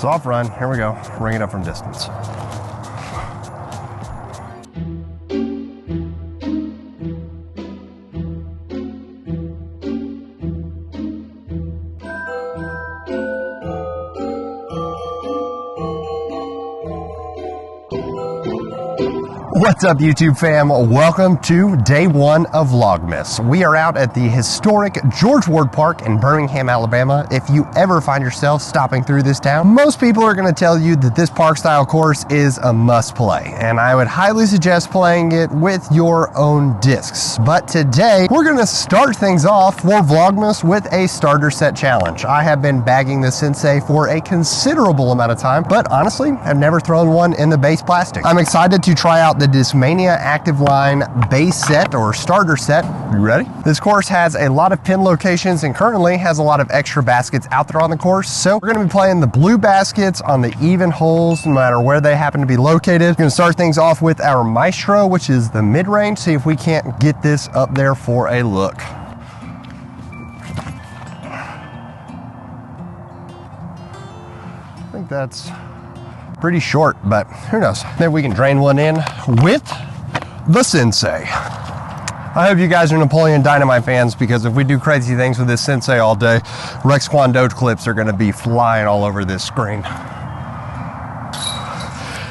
Soft run, here we go. Bring it up from distance. What's up, YouTube fam? Welcome to day one of Vlogmas. We are out at the historic George Ward Park in Birmingham, Alabama. If you ever find yourself stopping through this town, most people are going to tell you that this park style course is a must play, and I would highly suggest playing it with your own discs. But today, we're going to start things off for Vlogmas with a starter set challenge. I have been bagging the Sensei for a considerable amount of time, but honestly, I've never thrown one in the base plastic. I'm excited to try out the Discmania Active Line base set or starter set. You ready? This course has a lot of pin locations and currently has a lot of extra baskets out there on the course. So we're going to be playing the blue baskets on the even holes, no matter where they happen to be located. We're going to start things off with our Maestro, which is the mid-range. See if we can't get this up there for a look. I think that's pretty short, but who knows? Maybe we can drain one in with the Sensei. I hope you guys are Napoleon Dynamite fans, because if we do crazy things with this Sensei all day, Rex Kwon Do clips are going to be flying all over this screen.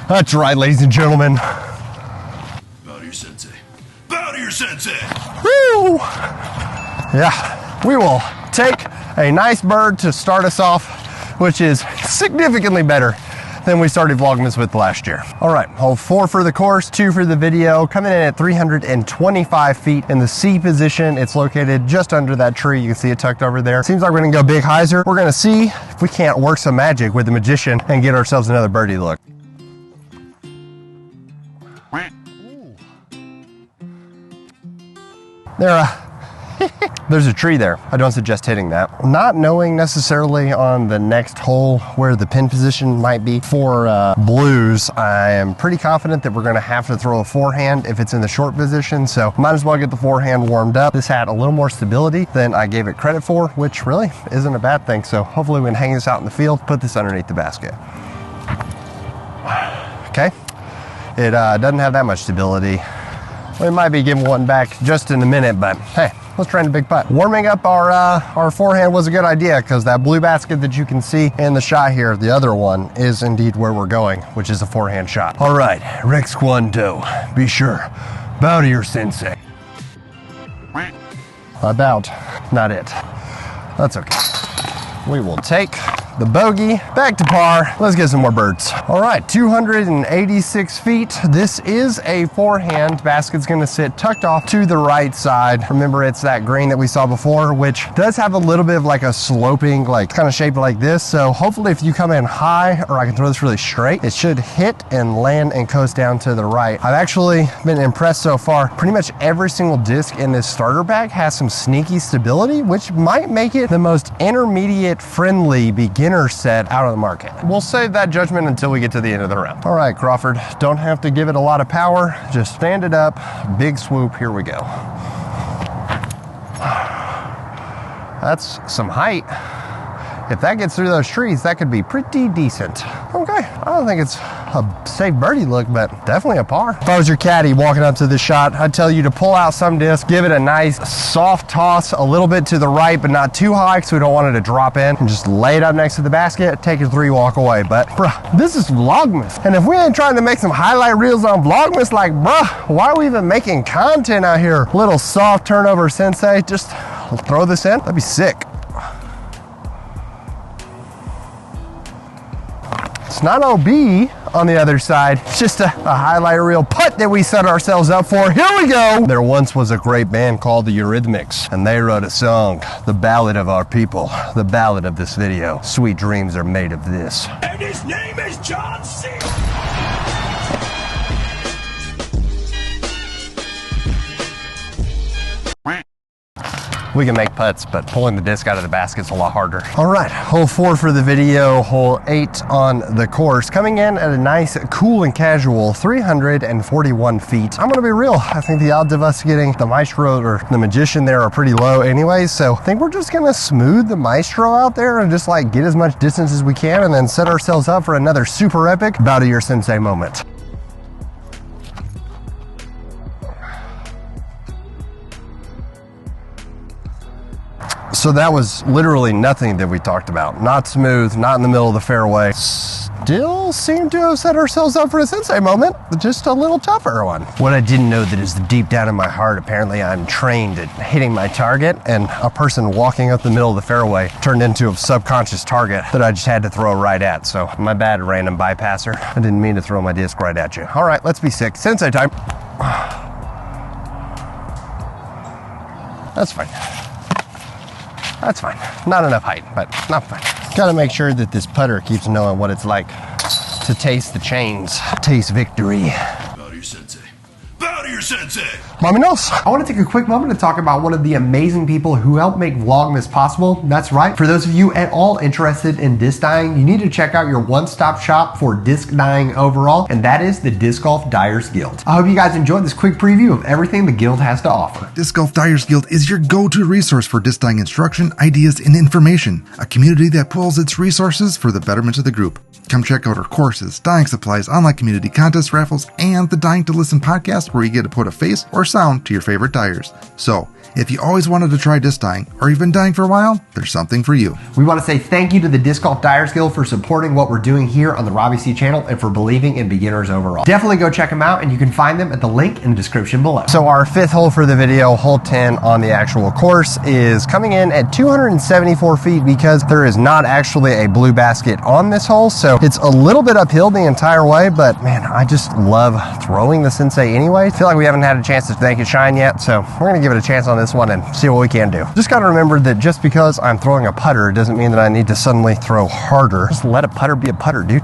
That's right, ladies and gentlemen. Bow to your Sensei. Bow to your Sensei! Woo! Yeah, we will take a nice bird to start us off, which is significantly better than we started Vlogmas with last year. All right, hole 4 for the course, 2 for the video, coming in at 325 feet in the C position. It's located just under that tree. You can see it tucked over there. Seems like we're gonna go big hyzer. We're gonna see if we can't work some magic with the magician and get ourselves another birdie look. There's a tree there. I don't suggest hitting that. Not knowing necessarily on the next hole where the pin position might be for blues, I am pretty confident that we're gonna have to throw a forehand if it's in the short position, so might as well get the forehand warmed up. This had a little more stability than I gave it credit for, which really isn't a bad thing, so hopefully we can hang this out in the field, put this underneath the basket. Okay, it doesn't have that much stability. We might be giving one back just in a minute, but hey, let's try a big putt. Warming up our forehand was a good idea, because that blue basket that you can see in the shot here, the other one, is indeed where we're going, which is a forehand shot. All right, Rex Kwon Do, be sure, bow to your Sensei. I bowed, not it. That's okay. We will take the bogey back to par. Let's get some more birds. All right, 286 feet. This is a forehand. Basket's gonna sit tucked off to the right side. Remember, it's that green that we saw before, which does have a little bit of like a sloping, like kind of shape like this. So hopefully if you come in high, or I can throw this really straight, it should hit and land and coast down to the right. I've actually been impressed so far. Pretty much every single disc in this starter bag has some sneaky stability, which might make it the most intermediate friendly beginner set out of the market. We'll save that judgment until we get to the end of the round. All right, Crawford, don't have to give it a lot of power. Just stand it up, big swoop, here we go. That's some height. If that gets through those trees, that could be pretty decent. Okay, I don't think it's a safe birdie look, but definitely a par. If I was your caddy walking up to this shot, I'd tell you to pull out some disc, give it a nice soft toss a little bit to the right, but not too high, because we don't want it to drop in, and just lay it up next to the basket, take your 3, walk away. But bruh, this is Vlogmas. And if we ain't trying to make some highlight reels on Vlogmas, like bruh, why are we even making content out here? Little soft turnover Sensei, just throw this in, that'd be sick. It's not OB on the other side. It's just a highlight reel putt that we set ourselves up for. Here we go. There once was a great band called the Eurythmics, and they wrote a song, the ballad of our people, the ballad of this video. Sweet dreams are made of this. And his name is John C. We can make putts, but pulling the disc out of the basket's a lot harder. All right, hole 4 for the video, hole 8 on the course. Coming in at a nice, cool and casual 341 feet. I'm gonna be real, I think the odds of us getting the Maestro or the Magician there are pretty low anyway, so I think we're just gonna smooth the Maestro out there and just like get as much distance as we can and then set ourselves up for another super epic bow to your sensei moment. So that was literally nothing that we talked about. Not smooth, not in the middle of the fairway. Still seem to have set ourselves up for a sensei moment, just a little tougher one. What I didn't know that is deep down in my heart, apparently I'm trained at hitting my target, and a person walking up the middle of the fairway turned into a subconscious target that I just had to throw right at. So my bad, random bypasser. I didn't mean to throw my disc right at you. All right, let's be sick. Sensei time. That's fine. That's fine. Not enough height, but not fine. Gotta make sure that this putter keeps knowing what it's like to taste the chains, taste victory. Bow to your sensei. Bow to your sensei! Vámonos! I want to take a quick moment to talk about one of the amazing people who helped make Vlogmas possible. That's right. For those of you at all interested in disc dyeing, you need to check out your one-stop shop for disc dyeing overall, and that is the Disc Golf Dyers Guild. I hope you guys enjoyed this quick preview of everything the guild has to offer. Disc Golf Dyers Guild is your go-to resource for disc dyeing instruction, ideas, and information. A community that pulls its resources for the betterment of the group. Come check out our courses, dyeing supplies, online community contests, raffles, and the Dying to Listen podcast where you get to put a face or sound to your favorite dyers. So, if you always wanted to try disc dyeing, or you've been dyeing for a while, there's something for you. We want to say thank you to the Disc Golf Dyers Guild for supporting what we're doing here on the Robbie C channel and for believing in beginners overall. Definitely go check them out, and you can find them at the link in the description below. So our 5th hole for the video, hole 10 on the actual course, is coming in at 274 feet because there is not actually a blue basket on this hole, so it's a little bit uphill the entire way, but man, I just love throwing the Sensei anyway. I feel like we haven't had a chance to thank it shine yet, so we're gonna give it a chance on this one and see what we can do. Just gotta remember that just because I'm throwing a putter, it doesn't mean that I need to suddenly throw harder. Just let a putter be a putter, dude.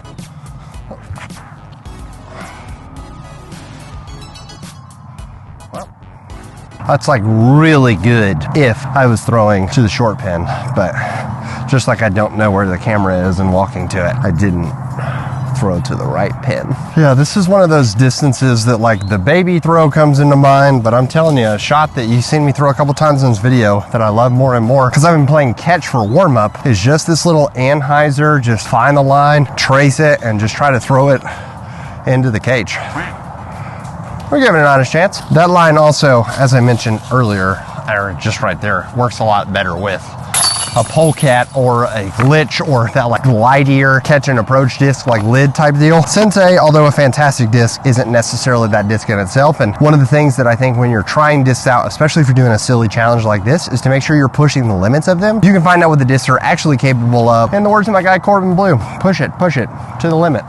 Well, that's like really good if I was throwing to the short pin, but just like I don't know where the camera is and walking to it, I didn't throw to the right pin. Yeah, this is one of those distances that like the baby throw comes into mind, but I'm telling you, a shot that you've seen me throw a couple times in this video that I love more and more because I've been playing catch for warm-up is just this little Anheuser, just find the line, trace it, and just try to throw it into the cage. We're giving it an honest chance. That line also, as I mentioned earlier, or just right there, works a lot better with a polecat or a glitch or that like light ear catch and approach disc like lid type deal. Sensei, although a fantastic disc, isn't necessarily that disc in itself, and one of the things that I think when you're trying discs out, especially if you're doing a silly challenge like this, is to make sure you're pushing the limits of them. You can find out what the discs are actually capable of, and the words of my guy Corbin Blue, push it to the limit.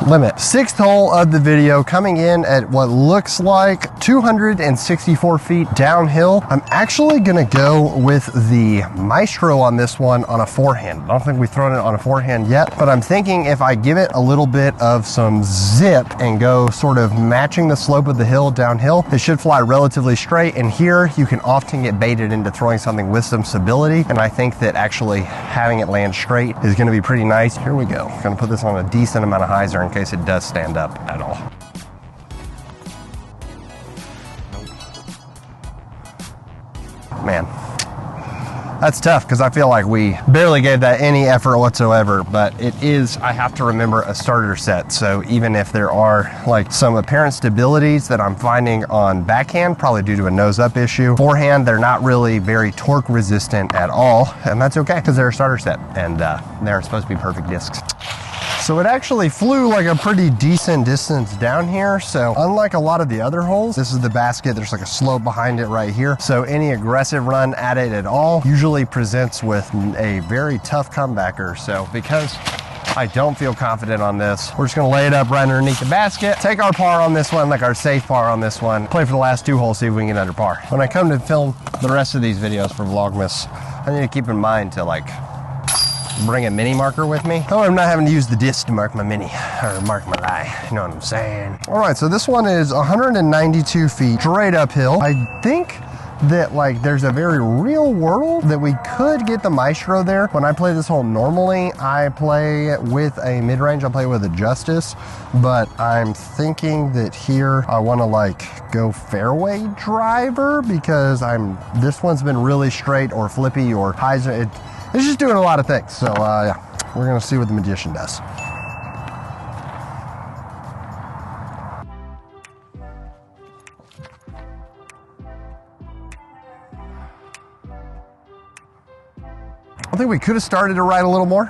6th hole of the video, coming in at what looks like 264 feet downhill. I'm actually gonna go with the Maestro on this one on a forehand. I don't think we've thrown it on a forehand yet, but I'm thinking if I give it a little bit of some zip and go sort of matching the slope of the hill downhill, it should fly relatively straight, and here you can often get baited into throwing something with some stability, and I think that actually having it land straight is gonna be pretty nice. Here we go. Gonna put this on a decent amount of hyzer in case it does stand up at all. Man, that's tough because I feel like we barely gave that any effort whatsoever, but it is, I have to remember, a starter set. So even if there are like some apparent stabilities that I'm finding on backhand, probably due to a nose up issue, forehand, they're not really very torque resistant at all. And that's okay because they're a starter set and they're supposed to be perfect discs. So it actually flew like a pretty decent distance down here. So unlike a lot of the other holes, this is the basket. There's like a slope behind it right here. So any aggressive run at it at all usually presents with a very tough comebacker. So because I don't feel confident on this, we're just gonna lay it up right underneath the basket, take our par on this one, like our safe par on this one, play for the last 2 holes, see if we can get under par. When I come to film the rest of these videos for Vlogmas, I need to keep in mind to like bring a mini marker with me. Oh, I'm not having to use the disc to mark my mini, or mark my lie, you know what I'm saying? All right, so this one is 192 feet straight uphill. I think that like there's a very real world that we could get the maestro there. When I play this hole normally, I play with a mid-range, I play with a justice, but I'm thinking that here I want to like go fairway driver because this one's been really straight or flippy or highs. It's just doing a lot of things. So yeah, we're gonna see what the magician does. I think we could have started to right a little more.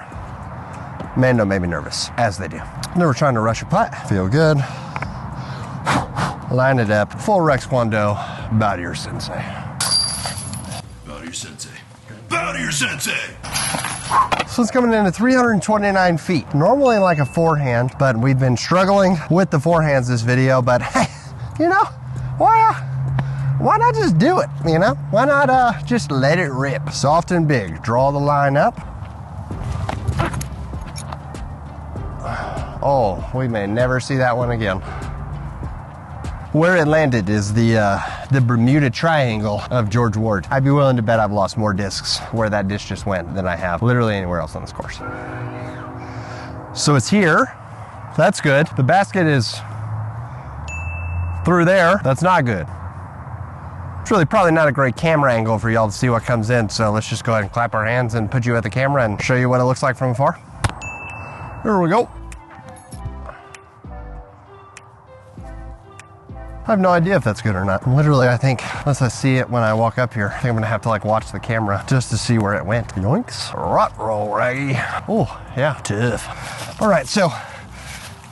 Mando made me nervous, as they do. Never trying to rush a putt. Feel good. Line it up. Full Rex Kwando. Bow to your sensei. Bow to your sensei. Bow to your sensei! This one's coming in at 329 feet. Normally like a forehand, but we've been struggling with the forehands this video, but hey, you know, why not just do it, you know? Why not just let it rip? Soft and big, draw the line up. Oh, we may never see that one again. Where it landed is the Bermuda Triangle of George Ward. I'd be willing to bet I've lost more discs where that disc just went than I have literally anywhere else on this course. So it's here, that's good. The basket is through there, that's not good. It's really probably not a great camera angle for y'all to see what comes in, so let's just go ahead and clap our hands and put you at the camera and show you what it looks like from afar. Here we go. I have no idea if that's good or not. Literally, I think, unless I see it when I walk up here, I think I'm gonna have to like watch the camera just to see where it went. Yoinks, rot roll, Raggy. Oh, yeah, tough. All right, so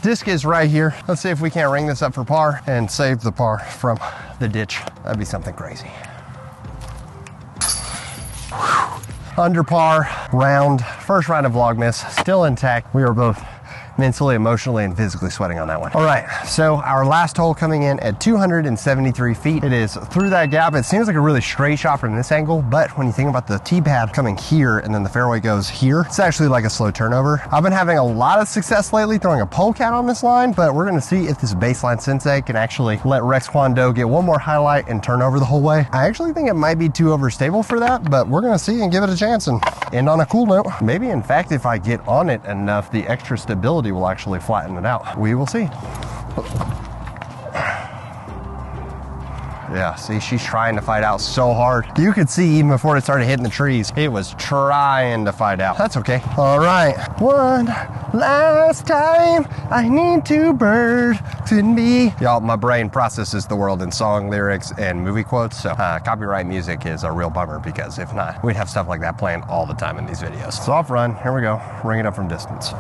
disc is right here. Let's see if we can't ring this up for par and save the par from the ditch. That'd be something crazy. Whew. Under par, round, first round of Vlogmas, still intact. We are both mentally, emotionally, and physically sweating on that one. All right, so our last hole coming in at 273 feet. It is through that gap. It seems like a really straight shot from this angle, but when you think about the tee pad coming here and then the fairway goes here, it's actually like a slow turnover. I've been having a lot of success lately throwing a polecat on this line, but we're gonna see if this baseline sensei can actually let Rex Kwando get one more highlight and turn over the whole way. I actually think it might be too overstable for that, but we're gonna see and give it a chance and end on a cool note. Maybe in fact, if I get on it enough, the extra stability will actually flatten it out. We will see. Yeah, see, she's trying to fight out so hard. You could see even before it started hitting the trees, it was trying to fight out. That's okay. All right, one last time, I need to bird to me. Y'all, my brain processes the world in song lyrics and movie quotes, so copyright music is a real bummer because if not, we'd have stuff like that playing all the time in these videos. Soft run, here we go. Ring it up from distance.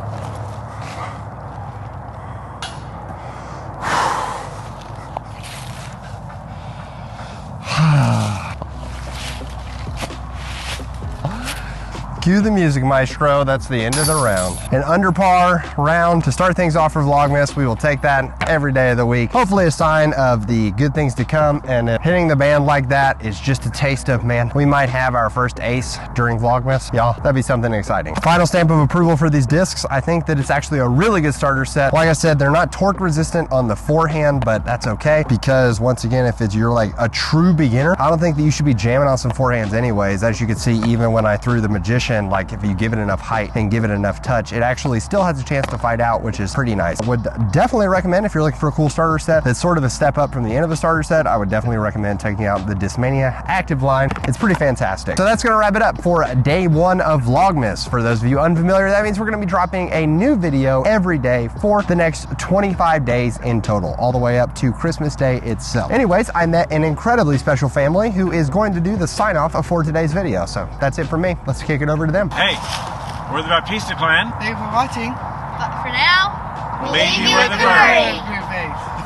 Cue the music, maestro. That's the end of the round. An under par round to start things off for Vlogmas. We will take that every day of the week. Hopefully a sign of the good things to come. And hitting the band like that is just a taste of, man, we might have our first ace during Vlogmas. Y'all, that'd be something exciting. Final stamp of approval for these discs. I think that it's actually a really good starter set. Like I said, they're not torque resistant on the forehand, but that's okay because once again, if you're like a true beginner, I don't think that you should be jamming on some forehands anyways. As you can see, even when I threw the magician, like if you give it enough height and give it enough touch, it actually still has a chance to fight out, which is pretty nice. I would definitely recommend if you're looking for a cool starter set that's sort of a step up from the end of a starter set, I would definitely recommend checking out the Discmania active line. It's pretty fantastic. So that's gonna wrap it up for day one of Vlogmas. For those of you unfamiliar, that means we're gonna be dropping a new video every day for the next 25 days in total, all the way up to Christmas Day itself. Anyways, I met an incredibly special family who is going to do the sign off for today's video. So that's it for me. Let's kick it over to them. Hey, we're the Baptista clan. Thank you for watching. But for now, Leave you with the bird. Your face.